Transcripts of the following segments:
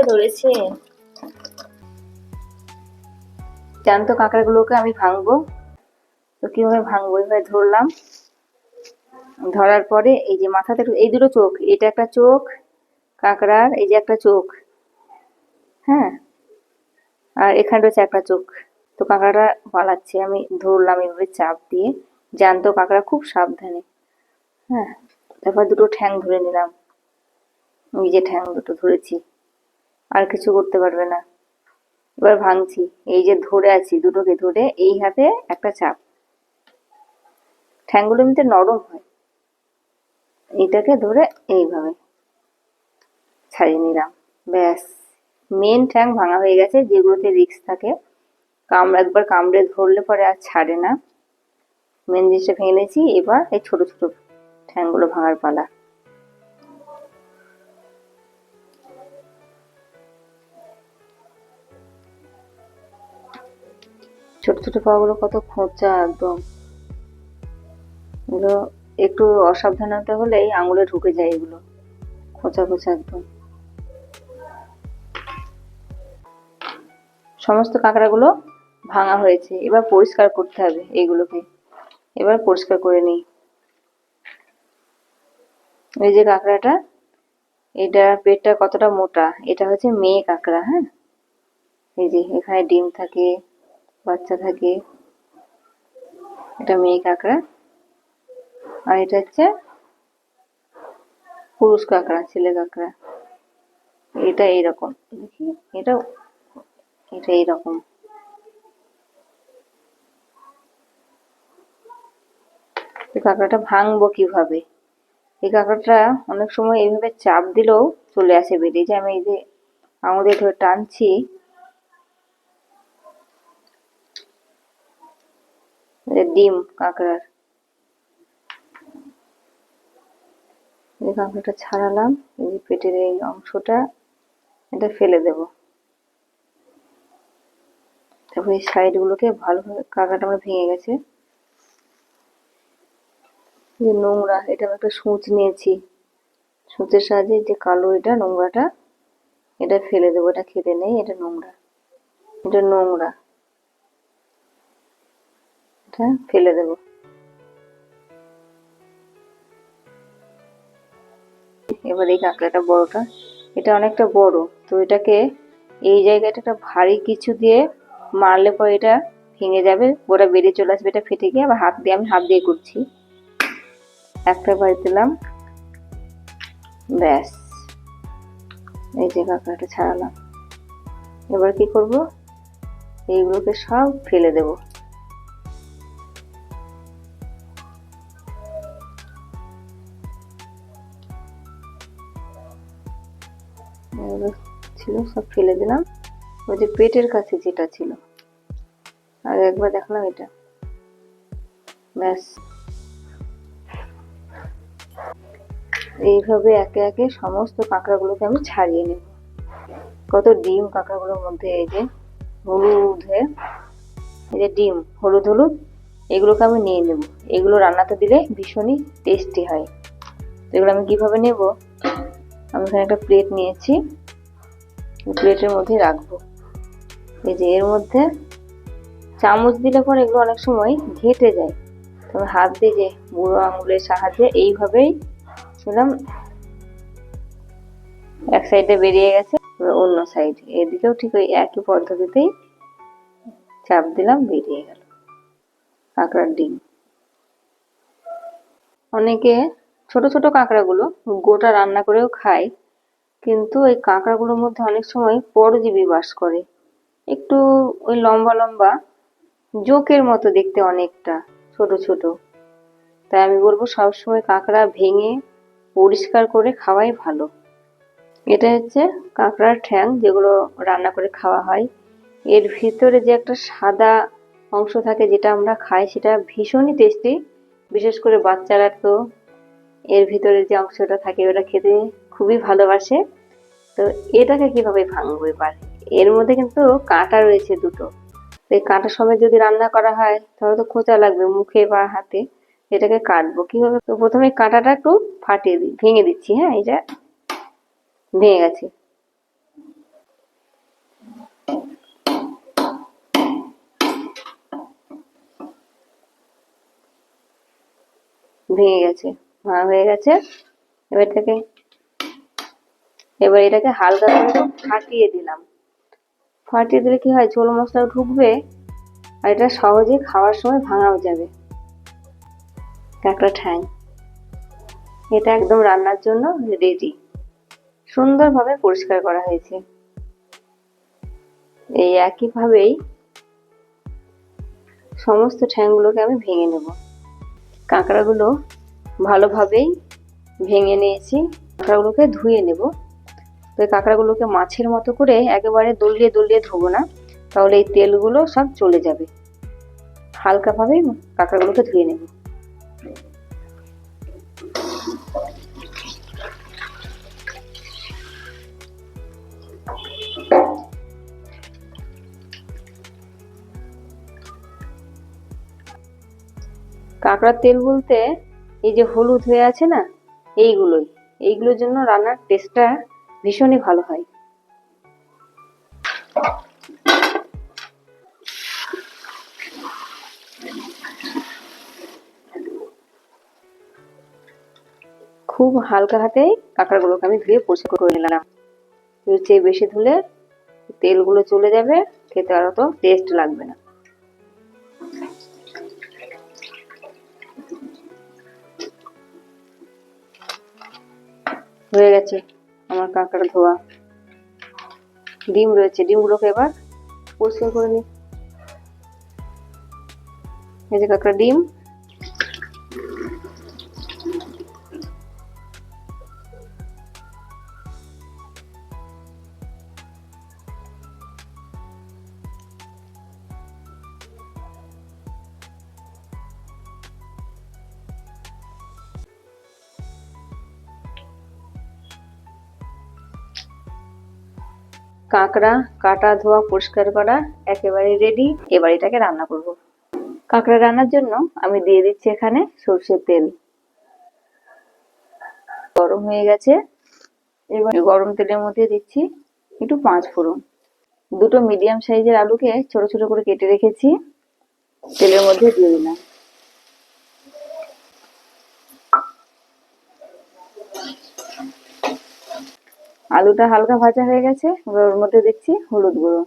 তিনটে ধরেছে। জ্যান্ত কাঁকড়াগুলোকে আমি ভাঙবো। তো কিভাবে ভাঙবো, এভাবে ধরলাম, ধরার পরে এই যে মাথাতে এই দুটো চোখ, এটা একটা চোখ কাঁকড়ার, এই যে একটা চোখ, হ্যাঁ, আর এখানে রয়েছে একটা চোখ। তো কাঁকড়াটা পালাচ্ছে, আমি ধরলাম এভাবে চাপ দিয়ে, জ্যান্ত কাঁকড়া খুব সাবধানে, হ্যাঁ। তারপর দুটো ঠ্যাং ধরে নিলাম, এই যে ঠ্যাং দুটো ধরেছি, আর কিছু করতে পারবে না। এবার ভাঙছি, এই যে ধরে আছি দুটোকে ধরে, এই হাতে একটা চাপ, ঠ্যাংগুলো এমনিতে নরম হয়, এটাকে ধরে এইভাবে ছাড়িয়ে নিলাম, ব্যাস। মেন ঠ্যাং ভাঙা হয়ে গেছে, যেগুলোতে রিস্ক থাকে, একবার কামড়ে ধরলে পরে আর ছাড়ে না। মেন জিনিসটা ভেঙে নিয়েছি, এবার এই ছোট ছোট ঠ্যাংগুলো ভাঙার পালা। ছোট ছোট পাগুলো কত খোঁচা একদম, এগুলো একটু অসাবধানতা হলেই আঙুলে ঢুকে যায়, এগুলো খোঁচা খোঁচা একদম। সমস্ত কাঁকড়াগুলো ভাঙা হয়েছে, এবার পরিষ্কার করতে হবে এইগুলোকে। এবার পরিষ্কার করে নিই। এই যে কাঁকড়াটা, এটা পেটটা কতটা মোটা, এটা হচ্ছে মেয়ে কাঁকড়া, হ্যাঁ। এই যে এখানে ডিম থাকে, বাচ্চা থাকে, এটা মেয়ে কাঁকড়া। আর এটা হচ্ছে পুরুষ কাঁকড়া, ছেলে কাঁকড়া। এটা এইরকম, দেখি এটা, এটা এইরকম। এই কাঁকড়াটা ভাঙবো কিভাবে? এই কাঁকড়াটা অনেক সময় এইভাবে চাপ দিলেও চলে আসে বেরিয়ে, যে আমি এই যে আঙুলে ধরে টানছি, ডিম কাঁকড়ার, এই কাঁকড়াটা ছাড়ালাম, এই যে পেটের এই অংশটা, এটা ফেলে দেব। তারপর এই সাইড গুলোকে ভালোভাবে, কাঁকড়াটা আমার ভেঙে গেছে, যে নোংরা, এটা আমি একটা সূচ নিয়েছি, সূচের সাহায্যে যে কালো এটা নোংরাটা, এটা ফেলে দেবো, এটা খেতে নেই, এটা নোংরা, এটা নোংরা, এটা ফেলে দেবো। এবার এই কাঁকড়াটা বড়টা, এটা অনেকটা বড়, তো এটাকে এই জায়গাটা একটা ভারী কিছু দিয়ে মারলে পরে এটা ভেঙে যাবে, ওটা বেরিয়ে চলে আসবে, এটা ফেটে গিয়ে আবার হাত দিয়ে, আমি হাত দিয়ে করছি, একটা বাড়ি দিলাম, ব্যাস। এই যে কাঁকড়াটা ছাড়ালাম, এবার কি করব, এইগুলোকে সব ফেলে দেব। ছিল সব ফেলে দিলাম। ওই যে পেটের কাছে যেটা ছিল, আর একবার দেখলাম এটা, ব্যাস। এইভাবে একে একে সমস্ত কাঁকড়াগুলোকে আমি ছাড়িয়ে নেব। কত ডিম কাঁকড়াগুলোর মধ্যে, এই যে হলুদ হয়ে, এই যে ডিম হলুদ হলুদ, এগুলোকে আমি নিয়ে নেব। এগুলো রান্নাতে দিলে ভীষণই টেস্টি হয়। তো এগুলো আমি কিভাবে নেব, আমি এখানে একটা প্লেট নিয়েছি, প্লেটের মধ্যে রাখবো। এই যে এর মধ্যে চামচ দিলে পরে এগুলো অনেক সময় ঘেটে যায়, তবে হাত দিয়ে যে বুড়ো আঙুলের সাহায্যে এইভাবেই ছিলাম, এক সাইডে বেরিয়ে গেছে, অন্য সাইড, এদিকেও ঠিক ওই একই পদ্ধতিতেই চাপ দিলাম, বেরিয়ে গেল কাঁকড়ার ডিম। অনেকে ছোট ছোট কাঁকড়াগুলো গোটা রান্না করেও খায়, কিন্তু এই কাঁকড়াগুলোর মধ্যে অনেক সময় পরজীবী বাস করে, একটু ওই লম্বা লম্বা, জোকের মতো দেখতে অনেকটা, ছোট ছোট। তাই আমি বলবো সবসময় কাঁকড়া ভেঙে পরিষ্কার করে খাওয়াই ভালো। এটা হচ্ছে কাঁকড়ার ঠ্যাং, যেগুলো রান্না করে খাওয়া হয়। এর ভিতরে যে একটা সাদা অংশ থাকে, যেটা আমরা খাই, সেটা ভীষণই টেস্টি, বিশেষ করে বাচ্চারা তো এর ভিতরে যে অংশটা থাকে ওটা খেতে খুবই ভালোবাসে। তো এটাকে কিভাবে ভাঙবো এবার, এর মধ্যে কিন্তু কাঁটা রয়েছে দুটো, এই কাঁটা সমেত যদি রান্না করা হয় তাহলে তো খোঁচা লাগবে মুখে বা হাতে। এটাকে কাটবো কিভাবে, তো প্রথমে কাঁটাটা একটু ফাটিয়ে দিই, ভেঙে দিচ্ছি, হ্যাঁ, এটা ভেঙে গেছে। ভেঙে গেছে, ভাঙা হয়ে গেছে। এবার এটাকে হালকা করে একটু ফাটিয়ে দিলাম। ফাটিয়ে দিলে কি হয়, ঝোল মশলাও ঢুকবে আর এটা সহজে খাওয়ার সময় ভাঙাও যাবে। কাঁকড়া ঠ্যাং এটা একদম রান্নার জন্য রেডি। সুন্দরভাবে পরিষ্কার করা হয়েছে। এই একইভাবেই সমস্ত ঠ্যাংগুলোকে আমি ভেঙে নেব। কাঁকড়াগুলো ভালোভাবেই ভেঙে নিয়েছি। কাঁকড়াগুলোকে ধুয়ে নেব। তো কাঁকড়াগুলোকে মাছের মতো করে একেবারে দলিয়ে দলিয়ে ধোবো না, তাহলে এই তেলগুলো সব চলে যাবে। হালকাভাবেই কাঁকড়াগুলোকে ধুয়ে নেব। কাঁকড়ার তেল বলতে এই যে হলুদ হয়ে আছে না, এইগুলোর জন্য রান্নার টেস্টটা ভীষণই ভালো হয়। খুব হালকা হাতেই কাঁকড়াগুলোকে আমি ধুয়ে পরিষ্কার করে নিলাম। এর চেয়ে বেশি ধুলে তেলগুলো চলে যাবে, খেতে আর অত টেস্ট লাগবে না। হয়ে গেছে আমার কাঁকড়া ধোয়া। ডিম রয়েছে, ডিমগুলোকে এবার পরিষ্কার করে নিই। এই যে কাঁকড়া ডিম। কাঁকড়া কাটা ধোয়া পরিষ্কার করা একেবারে রেডি। এবার এটাকে রান্না করব। কাঁকড়া রান্নার জন্য আমি দিয়ে দিচ্ছি এখানে সরষের তেল। গরম হয়ে গেছে। এবার গরম তেলের মধ্যে দিচ্ছি একটু 5 ফোড়ন। দুটো মিডিয়াম সাইজের আলুকে ছোট ছোট করে কেটে রেখেছি, তেলের মধ্যে দিয়ে দিলাম। আলুটা হালকা ভাজা হয়ে গেছে। এবার ওর মধ্যে দিচ্ছি হলুদ গুঁড়ো।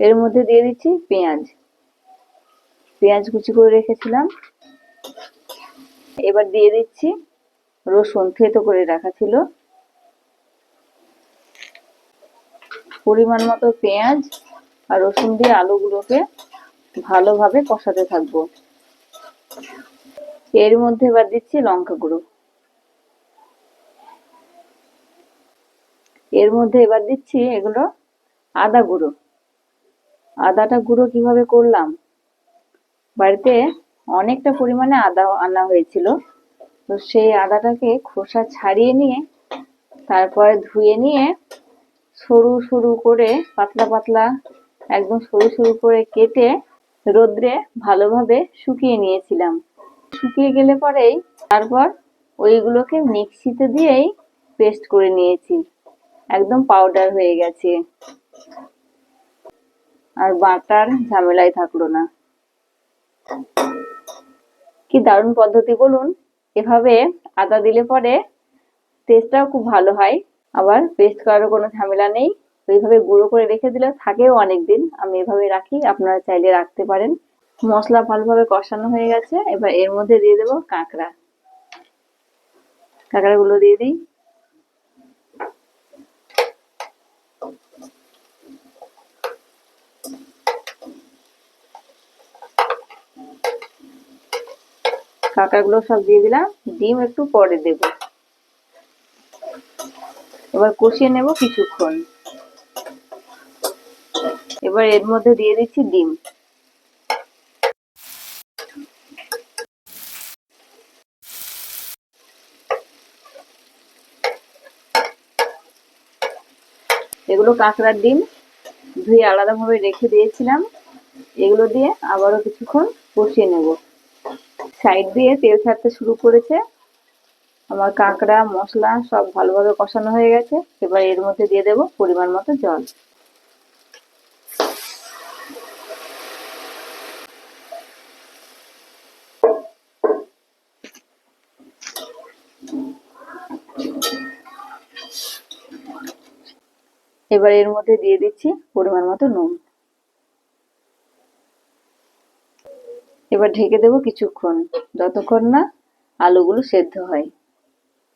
এর মধ্যে দিয়ে দিচ্ছি পেঁয়াজ কুচি করে রেখেছিলাম। এবার দিয়ে দিচ্ছি রসুন থেতো করে রাখা ছিল। পরিমাণ মতো পেঁয়াজ আর রসুন দিয়ে আলুগুলোকে ভালোভাবে কষাতে থাকবো। এর মধ্যে এবার দিচ্ছি লঙ্কা গুঁড়ো। এর মধ্যে এবার দিচ্ছি এগুলো আদা গুঁড়ো। আদাটা গুঁড়ো কিভাবে করলাম, বাড়িতে অনেকটা পরিমাণে আদা আনা হয়েছিল, তো সেই আদাটাকে খোসা ছাড়িয়ে নিয়ে তারপরে ধুয়ে নিয়ে সরু সরু করে পাতলা পাতলা একদম সরু সরু করে কেটে রোদ্রে ভালোভাবে শুকিয়ে নিয়েছিলাম। শুকিয়ে গেলে পরেই তারপর ওইগুলোকে মিক্সিতে দিয়েই পেস্ট করে নিয়েছি। একদম পাউডার হয়ে গেছে, আর বাটার ঝামেলাই থাকলো না। কি দারুণ পদ্ধতি বলুন। এভাবে আদা দিলে পরে টেস্টটাও খুব ভালো হয়, আবার পেস্ট করারও কোনো ঝামেলা নেই। এইভাবে গুঁড়ো করে রেখে দিলে থাকেও অনেকদিন। আমি এভাবে রাখি, আপনারা চাইলে রাখতে পারেন। মশলা ভালোভাবে কষানো হয়ে গেছে। এবার এর মধ্যে দিয়ে দেবো কাঁকড়াগুলো দিয়ে দিই। কাঁকড়াগুলো সব দিয়ে দিলাম। ডিম একটু পরে দেব। এবার কষিয়ে নেব কিছুক্ষণ। এবার এর মধ্যে দিয়ে দিচ্ছি ডিম। এগুলো কাঁকড়ার ডিম ধুয়ে আলাদাভাবে রেখে দিয়েছিলাম। এগুলো দিয়ে আবারও কিছুক্ষণ কষিয়ে নেব। সাইড দিয়ে তেল ছাড়তে শুরু করেছে। আমার কাঁকড়া মশলা সব ভালোভাবে কষানো হয়ে গেছে। এবার এর মধ্যে দিয়ে দেব পরিমাণ মতো জল। এবার এর মধ্যে দিয়ে দিচ্ছি পরিমাণ মতো নুন। এবার ঢেকে দেবো কিছুক্ষণ, যতক্ষণ না আলুগুলো সেদ্ধ হয়।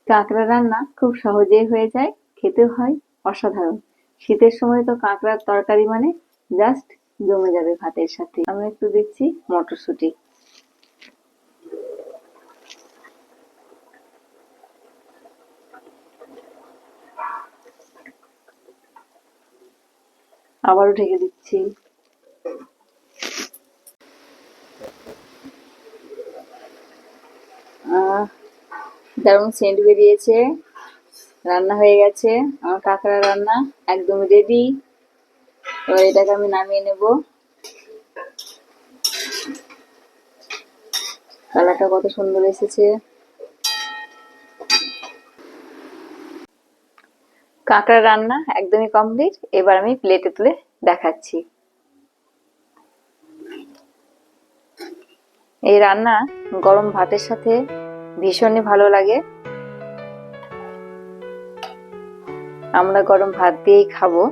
কাঁকড়া রান্না খুব সহজেই হয়ে যায়, খেতে হয় অসাধারণ। শীতের সময় তো কাঁকড়ার তরকারি মানে জাস্ট জমে যাবে ভাতের সাথে। আমি একটু দিচ্ছি মটরশুঁটি। আবারও ঢেকে দিচ্ছি। দারুণ সেন্ট বেরিয়েছে, রান্না হয়ে গেছে। আমার কাঁকড়া রান্না একদম রেডি। এবার এটাকে আমি নামিয়ে নেব। কালারটা কত সুন্দর এসেছে। কাঁকড়া রান্না একদমই কমপ্লিট। এবার আমি প্লেটে তুলে দেখাচ্ছি। এই রান্না গরম ভাতের সাথে ভীষণই ভালো লাগে। আমরা গরম ভাত দিয়েই খাবো।